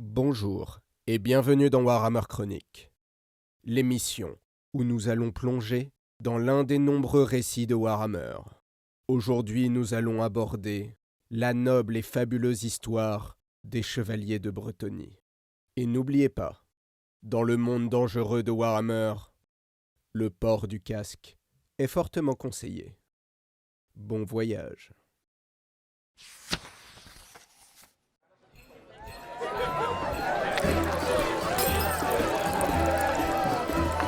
Bonjour et bienvenue dans Warhammer Chroniques, l'émission où nous allons plonger dans l'un des nombreux récits de Warhammer. Aujourd'hui, nous allons aborder la noble et fabuleuse histoire des Chevaliers de Bretonnie. Et n'oubliez pas, dans le monde dangereux de Warhammer, le port du casque est fortement conseillé. Bon voyage.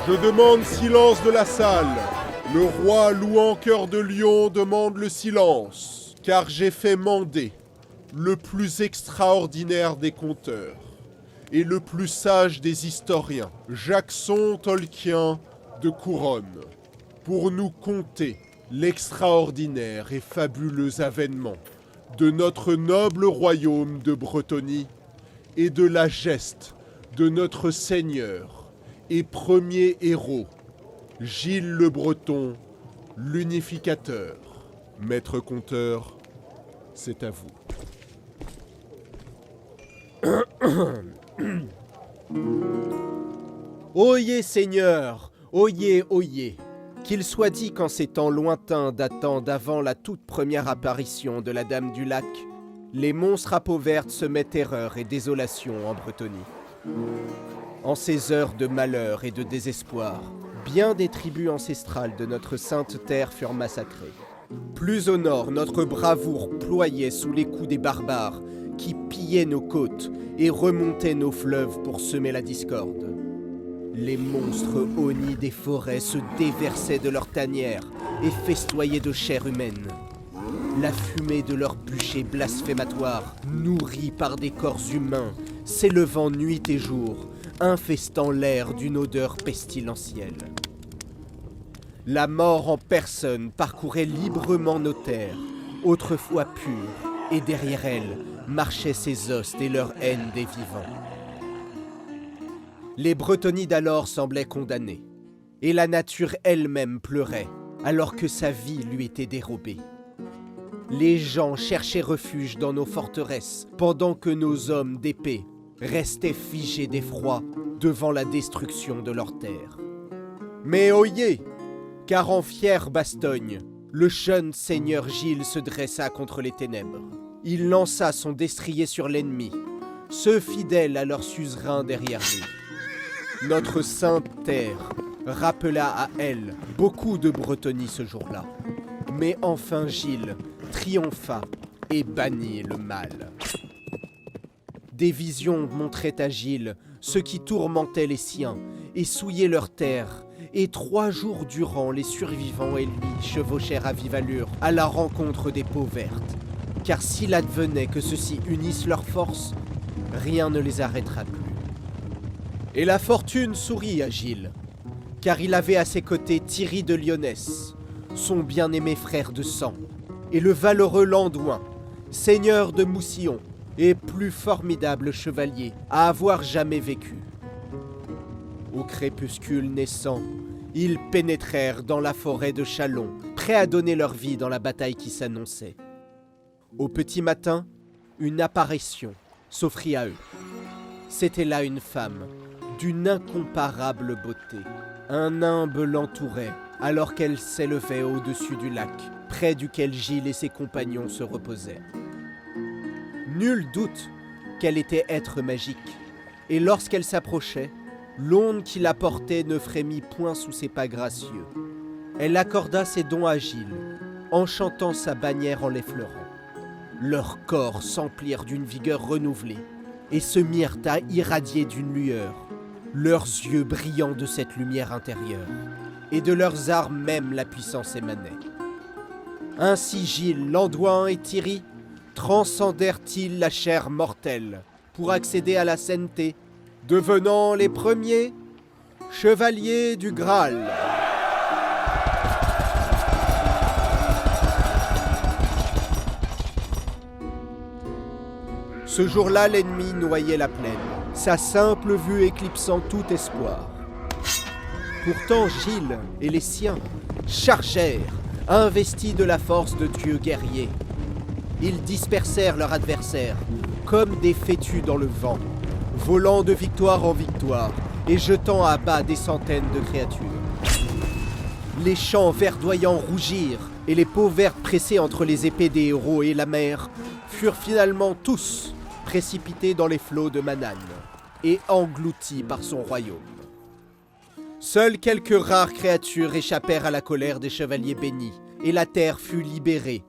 Je demande silence de la salle. Le roi louant cœur de lion demande le silence, car j'ai fait mander le plus extraordinaire des conteurs et le plus sage des historiens, Jackson Tolkien de Couronne, pour nous conter l'extraordinaire et fabuleux avènement de notre noble royaume de Bretonnie et de la geste de notre seigneur et premier héros, Gilles le Breton, l'unificateur. Maître conteur, c'est à vous. Oyez, Seigneur, oyez, oyez. Qu'il soit dit qu'en ces temps lointains datant d'avant la toute première apparition de la Dame du Lac, les monstres à peau verte semaient terreur et désolation en Bretonnie. En ces heures de malheur et de désespoir, bien des tribus ancestrales de notre sainte terre furent massacrées. Plus au nord, notre bravoure ployait sous les coups des barbares qui pillaient nos côtes et remontaient nos fleuves pour semer la discorde. Les monstres honnis des forêts se déversaient de leurs tanières et festoyaient de chair humaine. La fumée de leurs bûchers blasphématoires, nourris par des corps humains, s'élevant nuit et jour, infestant l'air d'une odeur pestilentielle. La mort en personne parcourait librement nos terres, autrefois pures, et derrière elle marchaient ses hostes et leur haine des vivants. Les Bretonnies d'alors semblaient condamnées, et la nature elle-même pleurait, alors que sa vie lui était dérobée. Les gens cherchaient refuge dans nos forteresses, pendant que nos hommes d'épée restaient figés d'effroi devant la destruction de leurs terres. Mais oyez, car en fière Bastogne, le jeune seigneur Gilles se dressa contre les ténèbres. Il lança son destrier sur l'ennemi, ce fidèle à leur suzerain derrière lui. Notre sainte terre rappela à elle beaucoup de Bretonnie ce jour-là. Mais enfin Gilles triompha et bannit le mal. Des visions montraient à Gilles ce qui tourmentait les siens et souillait leurs terres, et 3 jours durant, les survivants et lui chevauchèrent à vive allure à la rencontre des peaux vertes, car s'il advenait que ceux-ci unissent leurs forces, rien ne les arrêtera plus. Et la fortune sourit à Gilles, car il avait à ses côtés Thierry de Lyonesse, son bien-aimé frère de sang, et le valeureux Landouin, seigneur de Moussillon, et plus formidable chevalier à avoir jamais vécu. Au crépuscule naissant, ils pénétrèrent dans la forêt de Chalon, prêts à donner leur vie dans la bataille qui s'annonçait. Au petit matin, une apparition s'offrit à eux. C'était là une femme, d'une incomparable beauté. Un nimbe l'entourait, alors qu'elle s'élevait au-dessus du lac, près duquel Gilles et ses compagnons se reposaient. Nul doute qu'elle était être magique, et lorsqu'elle s'approchait, l'onde qui la portait ne frémit point sous ses pas gracieux. Elle accorda ses dons à Gilles, enchantant sa bannière en l'effleurant. Leurs corps s'emplirent d'une vigueur renouvelée, et se mirent à irradier d'une lueur, leurs yeux brillant de cette lumière intérieure, et de leurs armes même la puissance émanait. Ainsi Gilles, Landouin et Thierry transcendèrent-ils la chair mortelle pour accéder à la sainteté, devenant les premiers chevaliers du Graal. Ce jour-là, l'ennemi noyait la plaine, sa simple vue éclipsant tout espoir. Pourtant, Gilles et les siens chargèrent, investis de la force de Dieu guerrier. Ils dispersèrent leurs adversaires, comme des fétus dans le vent, volant de victoire en victoire et jetant à bas des centaines de créatures. Les champs verdoyants rougirent et les peaux vertes pressées entre les épées des héros et la mer furent finalement tous précipités dans les flots de Manaan et engloutis par son royaume. Seules quelques rares créatures échappèrent à la colère des chevaliers bénis et la terre fut libérée.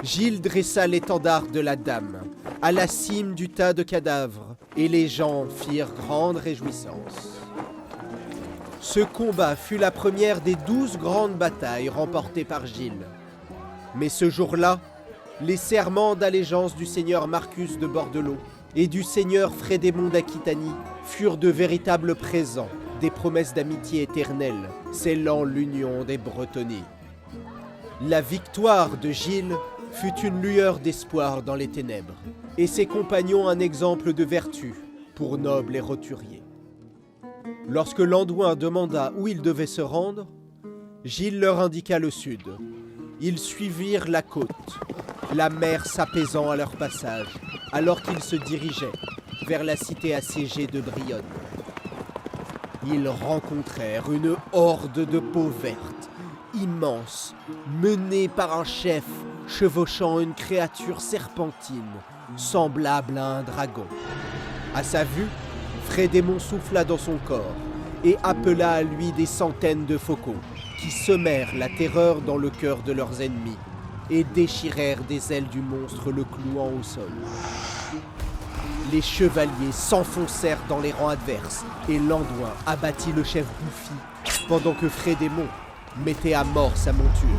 Gilles dressa l'étendard de la Dame à la cime du tas de cadavres et les gens firent grande réjouissance. Ce combat fut la première des 12 grandes batailles remportées par Gilles. Mais ce jour-là, les serments d'allégeance du seigneur Marcus de Bordelot et du seigneur Frédémond d'Aquitanie furent de véritables présents, des promesses d'amitié éternelle, scellant l'union des Bretonnies. La victoire de Gilles fut une lueur d'espoir dans les ténèbres, et ses compagnons un exemple de vertu pour nobles et roturiers. Lorsque l'Andouin demanda où ils devaient se rendre, Gilles leur indiqua le sud. Ils suivirent la côte, la mer s'apaisant à leur passage, alors qu'ils se dirigeaient vers la cité assiégée de Brionne. Ils rencontrèrent une horde de peaux vertes, immense, menée par un chef chevauchant une créature serpentine, semblable à un dragon. À sa vue, Frédémond souffla dans son corps et appela à lui des centaines de faucons qui semèrent la terreur dans le cœur de leurs ennemis et déchirèrent des ailes du monstre le clouant au sol. Les chevaliers s'enfoncèrent dans les rangs adverses et l'Andouin abattit le chef bouffi pendant que Frédémond mettait à mort sa monture.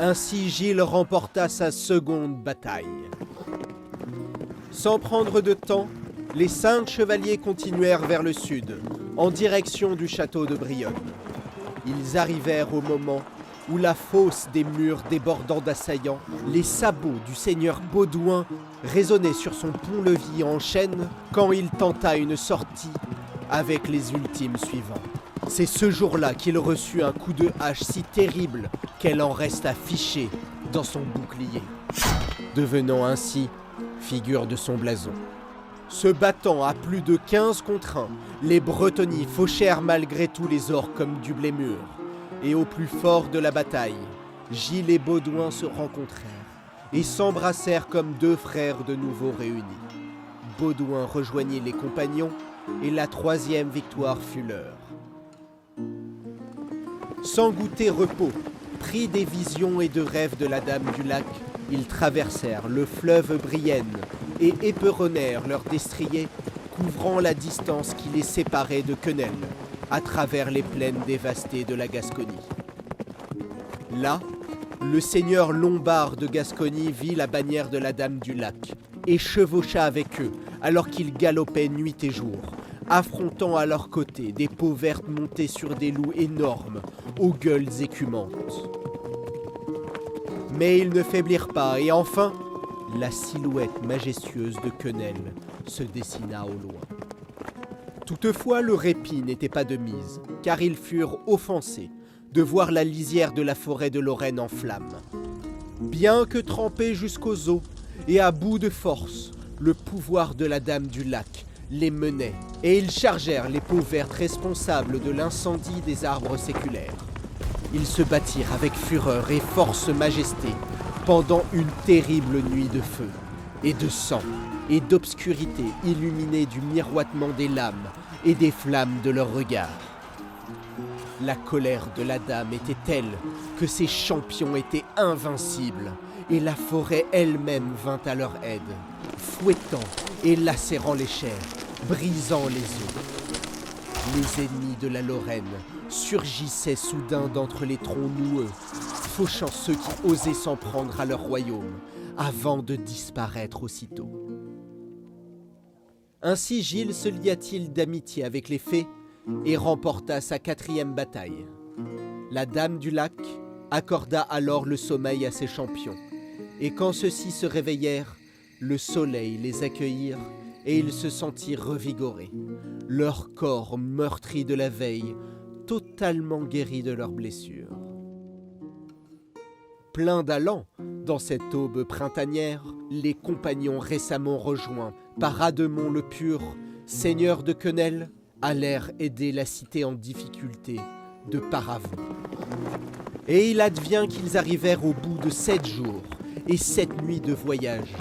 Ainsi Gilles remporta sa seconde bataille. Sans prendre de temps, les 5 chevaliers continuèrent vers le sud, en direction du château de Brionne. Ils arrivèrent au moment où la fosse des murs débordant d'assaillants, les sabots du seigneur Baudouin résonnaient sur son pont-levis en chêne quand il tenta une sortie avec les ultimes suivants. C'est ce jour-là qu'il reçut un coup de hache si terrible qu'elle en resta fichée dans son bouclier, devenant ainsi figure de son blason. Se battant à plus de 15 contre 1, les Bretonnies fauchèrent malgré tout les orques comme du blé mûr. Et au plus fort de la bataille, Gilles et Baudouin se rencontrèrent et s'embrassèrent comme 2 frères de nouveau réunis. Baudouin rejoignit les compagnons et la 3e victoire fut leur. Sans goûter repos, pris des visions et de rêves de la Dame du Lac, ils traversèrent le fleuve Brienne et éperonnèrent leurs destriers, couvrant la distance qui les séparait de Quenelle, à travers les plaines dévastées de la Gascogne. Là, le seigneur Lombard de Gascogne vit la bannière de la Dame du Lac et chevaucha avec eux alors qu'ils galopaient nuit et jour, affrontant à leur côté des peaux vertes montées sur des loups énormes, aux gueules écumantes. Mais ils ne faiblirent pas et enfin, la silhouette majestueuse de Quenelle se dessina au loin. Toutefois, le répit n'était pas de mise, car ils furent offensés de voir la lisière de la forêt de Lorraine en flammes. Bien que trempés jusqu'aux os et à bout de force, le pouvoir de la Dame du Lac les menait, et ils chargèrent les peaux vertes responsables de l'incendie des arbres séculaires. Ils se battirent avec fureur et force majesté pendant une terrible nuit de feu, et de sang, et d'obscurité illuminée du miroitement des lames et des flammes de leurs regards. La colère de la Dame était telle que ses champions étaient invincibles, et la forêt elle-même vint à leur aide, fouettant et lacérant les chairs, brisant les os. Les ennemis de la Lorraine surgissaient soudain d'entre les troncs noueux, fauchant ceux qui osaient s'en prendre à leur royaume, avant de disparaître aussitôt. Ainsi Gilles se lia-t-il d'amitié avec les fées et remporta sa 4e bataille. La Dame du Lac accorda alors le sommeil à ses champions, et quand ceux-ci se réveillèrent, le soleil les accueillit et ils se sentirent revigorés, leur corps meurtri de la veille, totalement guéris de leurs blessures. Plein d'allant, dans cette aube printanière, les compagnons récemment rejoints par Ademon le Pur, seigneur de Quenelle, allèrent aider la cité en difficulté de Paravon. Et il advient qu'ils arrivèrent au bout de 7 jours et 7 nuits de voyage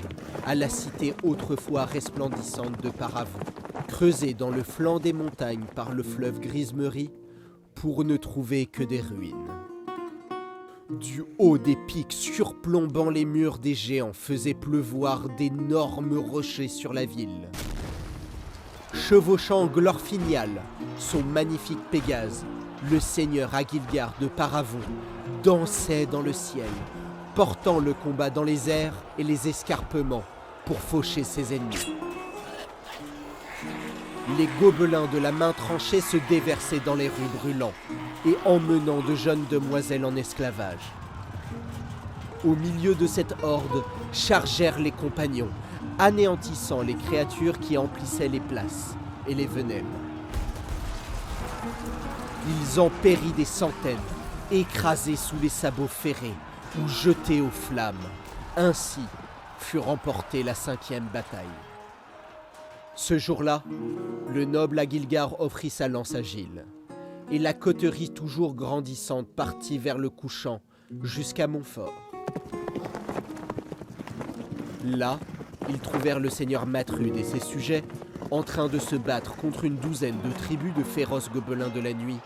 à la cité autrefois resplendissante de Paravon, creusée dans le flanc des montagnes par le fleuve Grisemerie, pour ne trouver que des ruines. Du haut des pics surplombant les murs des géants faisaient pleuvoir d'énormes rochers sur la ville. Chevauchant Glorfinial, son magnifique Pégase, le seigneur Agilgar de Paravon dansait dans le ciel, portant le combat dans les airs et les escarpements pour faucher ses ennemis. Les gobelins de la main tranchée se déversaient dans les rues brûlant et emmenant de jeunes demoiselles en esclavage. Au milieu de cette horde chargèrent les compagnons, anéantissant les créatures qui emplissaient les places et les venelles. Ils en périrent des centaines, écrasés sous les sabots ferrés ou jetés aux flammes. Ainsi fut remportée la 5e bataille. Ce jour-là, le noble Agilgar offrit sa lance à Gilles, et la coterie toujours grandissante partit vers le couchant jusqu'à Montfort. Là, ils trouvèrent le seigneur Matrude et ses sujets en train de se battre contre une douzaine de tribus de féroces gobelins de la nuit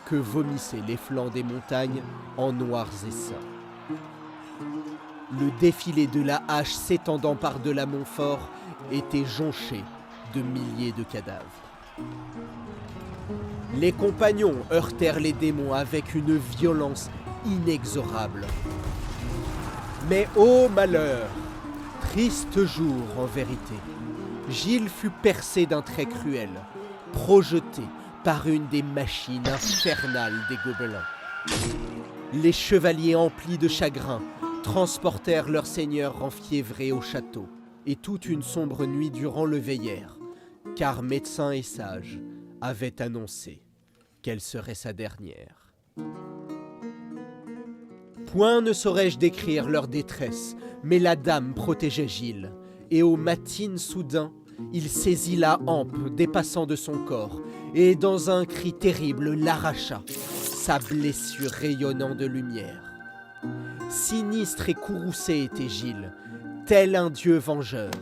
que vomissaient les flancs des montagnes en noirs essaims. Le défilé de la hache s'étendant par-delà Montfort était jonché de milliers de cadavres. Les compagnons heurtèrent les démons avec une violence inexorable. Mais ô malheur! Triste jour en vérité. Gilles fut percé d'un trait cruel, projeté par une des machines infernales des gobelins. Les chevaliers emplis de chagrin transportèrent leur seigneur enfiévré au château, et toute une sombre nuit durant le veillèrent, car médecins et sages avaient annoncé qu'elle serait sa dernière. Point ne saurais-je décrire leur détresse, mais la dame protégeait Gilles, et au matin soudain, il saisit la hampe dépassant de son corps, et dans un cri terrible l'arracha, sa blessure rayonnant de lumière. Sinistre et courroucé était Gilles, tel un dieu vengeur.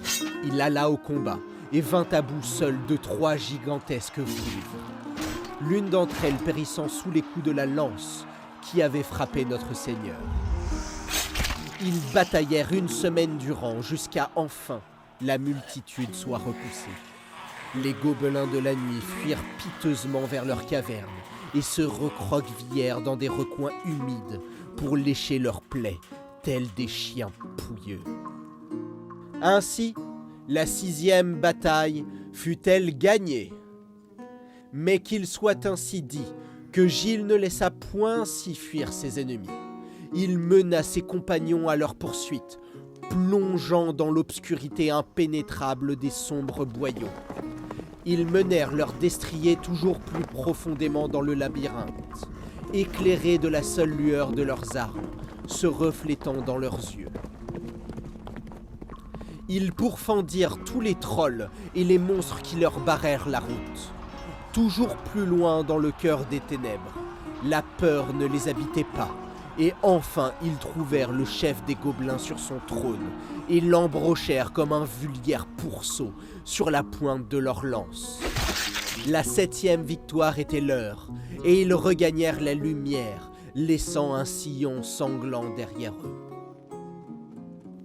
Il alla au combat et vint à bout seul de 3 gigantesques vouivres, l'une d'entre elles périssant sous les coups de la lance qui avait frappé notre Seigneur. Ils bataillèrent une semaine durant jusqu'à enfin la multitude soit repoussée. Les gobelins de la nuit fuirent piteusement vers leurs cavernes et se recroquevillèrent dans des recoins humides pour lécher leurs plaies, tels des chiens pouilleux. Ainsi, la 6e bataille fut-elle gagnée. Mais qu'il soit ainsi dit que Gilles ne laissa point s'y fuir ses ennemis. Il mena ses compagnons à leur poursuite, plongeant dans l'obscurité impénétrable des sombres boyaux. Ils menèrent leurs destriers toujours plus profondément dans le labyrinthe, éclairés de la seule lueur de leurs armes, se reflétant dans leurs yeux. Ils pourfendirent tous les trolls et les monstres qui leur barrèrent la route. Toujours plus loin dans le cœur des ténèbres, la peur ne les habitait pas, et enfin ils trouvèrent le chef des gobelins sur son trône, et l'embrochèrent comme un vulgaire pourceau sur la pointe de leur lance. La 7e victoire était leur, et ils regagnèrent la lumière, laissant un sillon sanglant derrière eux.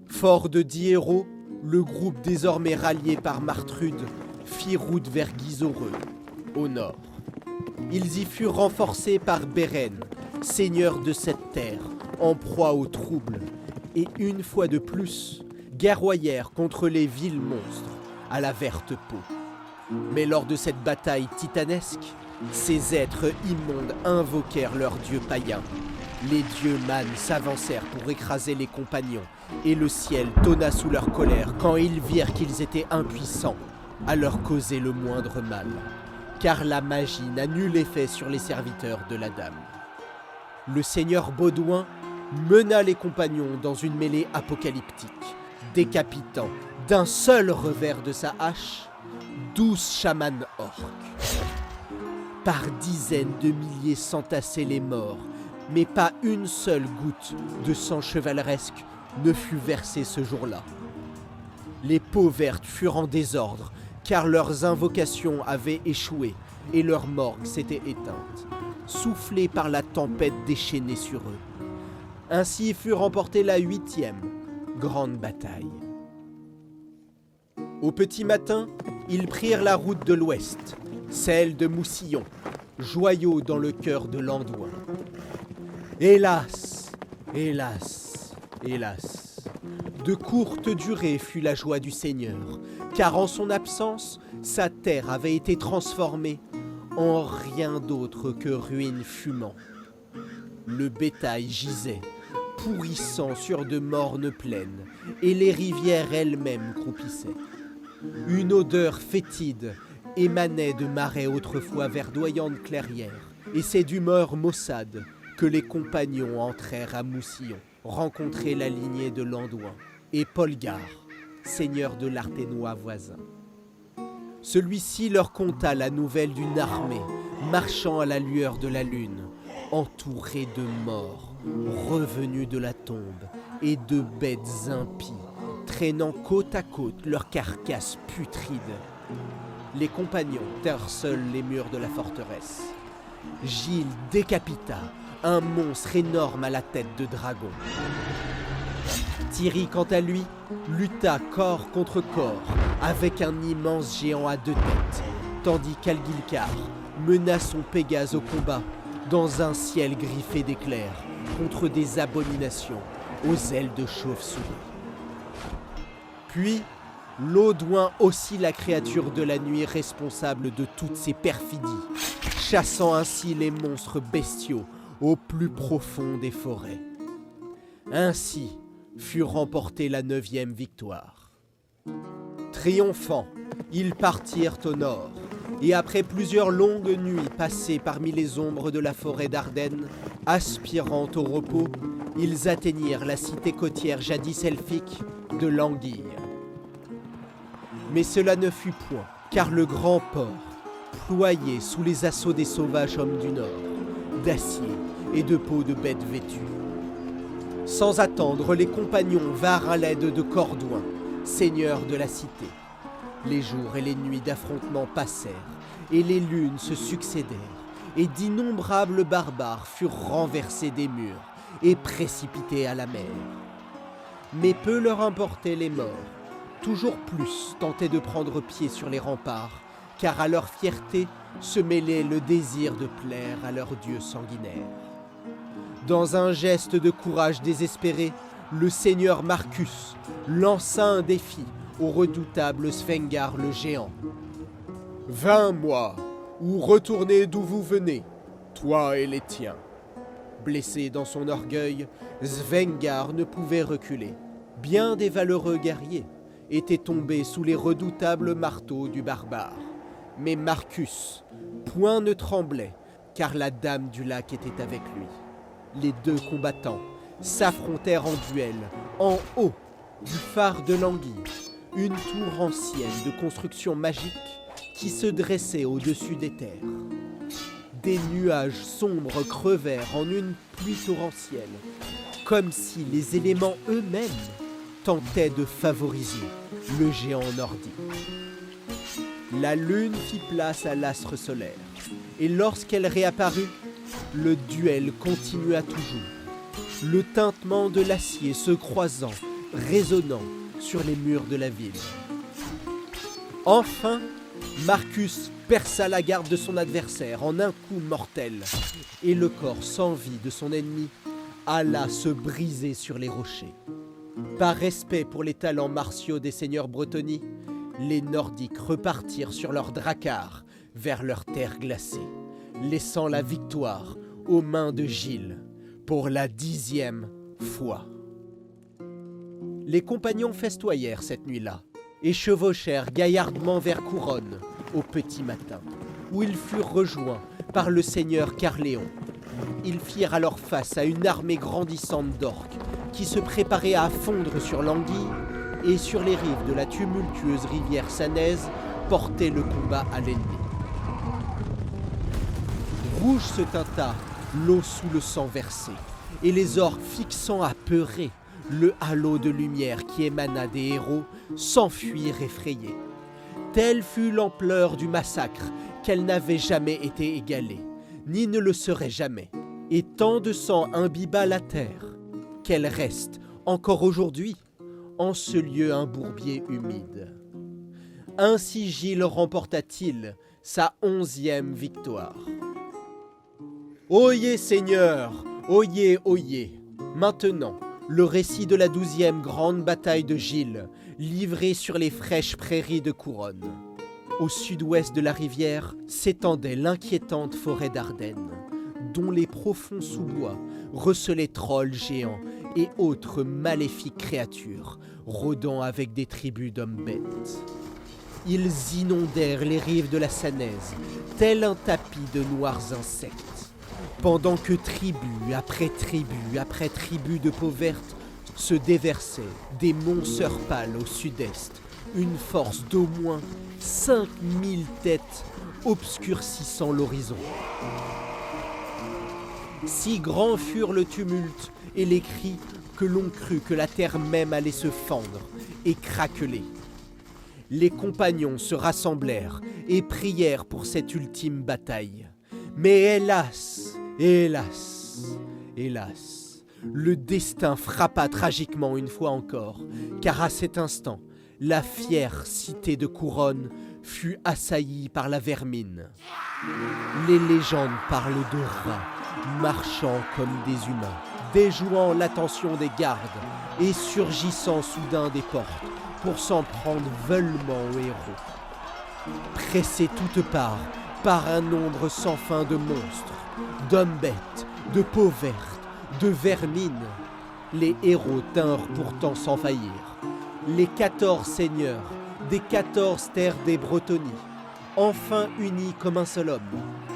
Fort de 10 héros, le groupe désormais rallié par Martrude fit route vers Guisoreux, au nord. Ils y furent renforcés par Beren, seigneur de cette terre, en proie aux troubles, et une fois de plus, guerroyèrent contre les vils monstres à la verte peau. Mais lors de cette bataille titanesque, ces êtres immondes invoquèrent leurs dieux païens. Les dieux mânes s'avancèrent pour écraser les compagnons, et le ciel tonna sous leur colère quand ils virent qu'ils étaient impuissants à leur causer le moindre mal, car la magie n'a nul effet sur les serviteurs de la dame. Le seigneur Baudouin mena les compagnons dans une mêlée apocalyptique, décapitant d'un seul revers de sa hache 12 chamans orques. Par dizaines de milliers s'entassaient les morts, mais pas une seule goutte de sang chevaleresque ne fut versée ce jour-là. Les peaux vertes furent en désordre, car leurs invocations avaient échoué et leur morgue s'était éteinte, soufflée par la tempête déchaînée sur eux. Ainsi fut remportée la 8e grande bataille. Au petit matin, ils prirent la route de l'ouest, celle de Moussillon, joyau dans le cœur de l'Andouin. Hélas, hélas, hélas, de courte durée fut la joie du Seigneur, car en son absence, sa terre avait été transformée en rien d'autre que ruines fumant. Le bétail gisait, pourrissant sur de mornes plaines, et les rivières elles-mêmes croupissaient. Une odeur fétide émanait de marais autrefois verdoyants de clairières, et c'est d'humeur maussade que les compagnons entrèrent à Moussillon, rencontrer la lignée de l'Andouin, et Polgar, seigneur de l'Arthénois voisin. Celui-ci leur conta la nouvelle d'une armée, marchant à la lueur de la lune, entourée de morts, revenus de la tombe, et de bêtes impies, traînant côte à côte leurs carcasses putrides. Les compagnons tinrent seuls les murs de la forteresse. Gilles décapita un monstre énorme à la tête de dragon. Thierry, quant à lui, lutta corps contre corps avec un immense géant à 2 têtes, tandis qu'Algilcar mena son Pégase au combat dans un ciel griffé d'éclairs contre des abominations aux ailes de chauve-souris. Puis, l'Audouin aussi la créature de la nuit responsable de toutes ces perfidies, chassant ainsi les monstres bestiaux au plus profond des forêts. Ainsi fut remportée la 9e victoire. Triomphants, ils partirent au nord, et après plusieurs longues nuits passées parmi les ombres de la forêt d'Ardennes, aspirant au repos, ils atteignirent la cité côtière jadis elfique de l'Anguille. Mais cela ne fut point, car le grand port, ployé sous les assauts des sauvages hommes du Nord, d'acier et de peau de bêtes vêtues. Sans attendre, les compagnons vinrent à l'aide de Cordouin, seigneur de la cité. Les jours et les nuits d'affrontement passèrent, et les lunes se succédèrent, et d'innombrables barbares furent renversés des murs et précipités à la mer. Mais peu leur importaient les morts, toujours plus tentaient de prendre pied sur les remparts, car à leur fierté se mêlait le désir de plaire à leur dieu sanguinaire. Dans un geste de courage désespéré, le seigneur Marcus lança un défi au redoutable Svengar le géant. « 20 mois, ou retournez d'où vous venez, toi et les tiens. » Blessé dans son orgueil, Svengar ne pouvait reculer. Bien des valeureux guerriers étaient tombés sous les redoutables marteaux du barbare. Mais Marcus, point ne tremblait, car la dame du lac était avec lui. Les 2 combattants s'affrontèrent en duel, en haut du phare de l'Anguille, une tour ancienne de construction magique qui se dressait au-dessus des terres. Des nuages sombres crevèrent en une pluie torrentielle, comme si les éléments eux-mêmes tentaient de favoriser le géant nordique. La lune fit place à l'astre solaire, et lorsqu'elle réapparut, le duel continua toujours, le tintement de l'acier se croisant, résonnant sur les murs de la ville. Enfin, Marcus perça la garde de son adversaire en un coup mortel, et le corps sans vie de son ennemi alla se briser sur les rochers. Par respect pour les talents martiaux des seigneurs Bretonnies, les Nordiques repartirent sur leurs dracars vers leurs terres glacées, laissant la victoire aux mains de Gilles pour la 10e fois. Les compagnons festoyèrent cette nuit-là et chevauchèrent gaillardement vers Couronne au petit matin, où ils furent rejoints par le seigneur Carléon. Ils firent alors face à une armée grandissante d'orques qui se préparait à fondre sur l'Anguille et sur les rives de la tumultueuse rivière Sanaise portaient le combat à l'ennemi. Rouge se teinta, l'eau sous le sang versé, et les orques fixant apeurés le halo de lumière qui émana des héros s'enfuirent effrayés. Telle fut l'ampleur du massacre qu'elle n'avait jamais été égalée, ni ne le serait jamais, et tant de sang imbiba la terre qu'elle reste, encore aujourd'hui, en ce lieu un bourbier humide. Ainsi Gilles remporta-t-il sa 11e victoire. Oyez Seigneur, oyez, oyez. Maintenant, le récit de la 12e grande bataille de Gilles, livrée sur les fraîches prairies de Couronne. Au sud-ouest de la rivière s'étendait l'inquiétante forêt d'Ardennes, dont les profonds sous-bois recelaient trolls géants et autres maléfiques créatures, rôdant avec des tribus d'hommes-bêtes. Ils inondèrent les rives de la Sanaise, tel un tapis de noirs insectes, pendant que tribu après tribu de peau verte se déversaient des monts Sœurs-Pâles au sud-est, une force d'au moins 5000 têtes obscurcissant l'horizon. Si grands furent le tumulte et les cris que l'on crut que la terre même allait se fendre et craqueler. Les compagnons se rassemblèrent et prièrent pour cette ultime bataille. Mais hélas, hélas, hélas, le destin frappa tragiquement une fois encore, car à cet instant, la fière cité de Couronne fut assaillie par la vermine. Les légendes parlent de rats marchant comme des humains, déjouant l'attention des gardes et surgissant soudain des portes pour s'en prendre veulement aux héros. Pressés toutes parts par un nombre sans fin de monstres, d'hommes-bêtes, de peaux vertes, de vermines, les héros tinrent pourtant sans faillir. Les 14 seigneurs des 14 terres des Bretonnies, enfin unis comme un seul homme,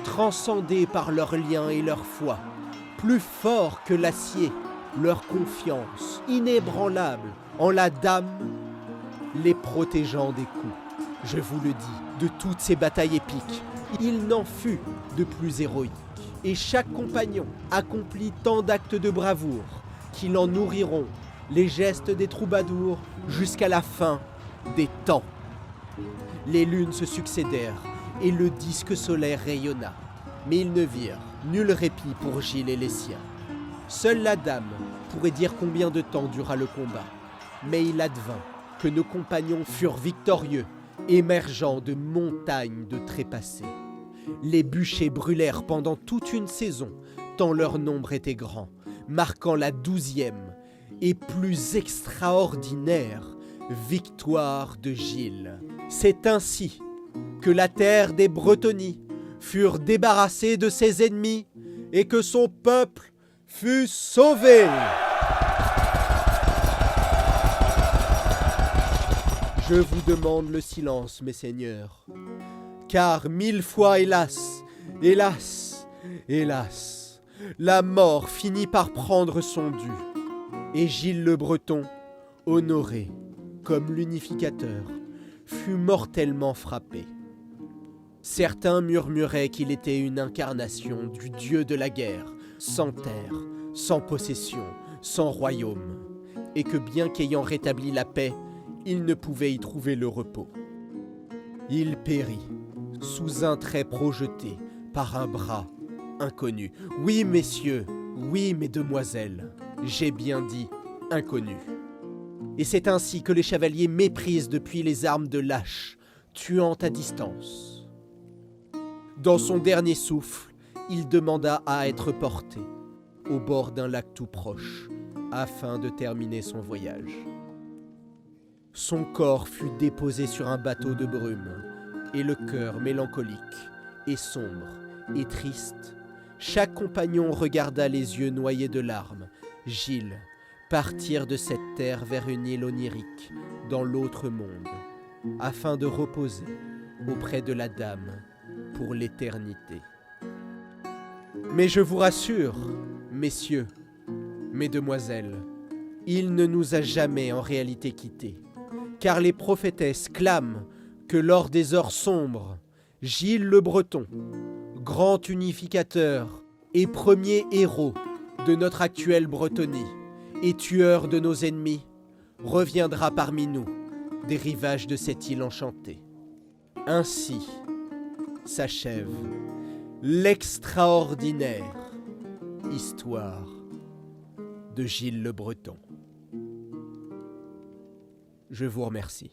transcendés par leurs liens et leur foi, plus forts que l'acier, leur confiance, inébranlable en la dame, les protégeant des coups. Je vous le dis, de toutes ces batailles épiques, il n'en fut de plus héroïque. Et chaque compagnon accomplit tant d'actes de bravoure qu'il en nourriront les gestes des troubadours jusqu'à la fin des temps. Les lunes se succédèrent et le disque solaire rayonna, mais ils ne virent nul répit pour Gilles et les siens. Seule la dame pourrait dire combien de temps dura le combat, mais il advint que nos compagnons furent victorieux, émergeant de montagnes de trépassés. Les bûchers brûlèrent pendant toute une saison, tant leur nombre était grand, marquant la 12e et plus extraordinaire victoire de Gilles. C'est ainsi que la terre des Bretonnies furent débarrassée de ses ennemis et que son peuple fut sauvé. Je vous demande le silence, mes seigneurs, car 1000 fois, hélas, hélas, hélas, la mort finit par prendre son dû, et Gilles le Breton, honoré comme l'unificateur, fut mortellement frappé. Certains murmuraient qu'il était une incarnation du dieu de la guerre, sans terre, sans possession, sans royaume, et que bien qu'ayant rétabli la paix, il ne pouvait y trouver le repos. Il périt, sous un trait projeté par un bras inconnu. Oui, messieurs, oui, mesdemoiselles, j'ai bien dit inconnu. Et c'est ainsi que les chevaliers méprisent depuis les armes de lâches, tuant à distance. Dans son dernier souffle, il demanda à être porté au bord d'un lac tout proche, afin de terminer son voyage. Son corps fut déposé sur un bateau de brume, et le cœur mélancolique, et sombre, et triste, chaque compagnon regarda les yeux noyés de larmes Gilles partir de cette terre vers une île onirique, dans l'autre monde, afin de reposer auprès de la Dame pour l'éternité. Mais je vous rassure, messieurs, mesdemoiselles, il ne nous a jamais en réalité quittés. car les prophétesses clament que lors des heures sombres, Gilles le Breton, grand unificateur et premier héros de notre actuelle Bretonie et tueur de nos ennemis, reviendra parmi nous des rivages de cette île enchantée. Ainsi s'achève l'extraordinaire histoire de Gilles le Breton. Je vous remercie.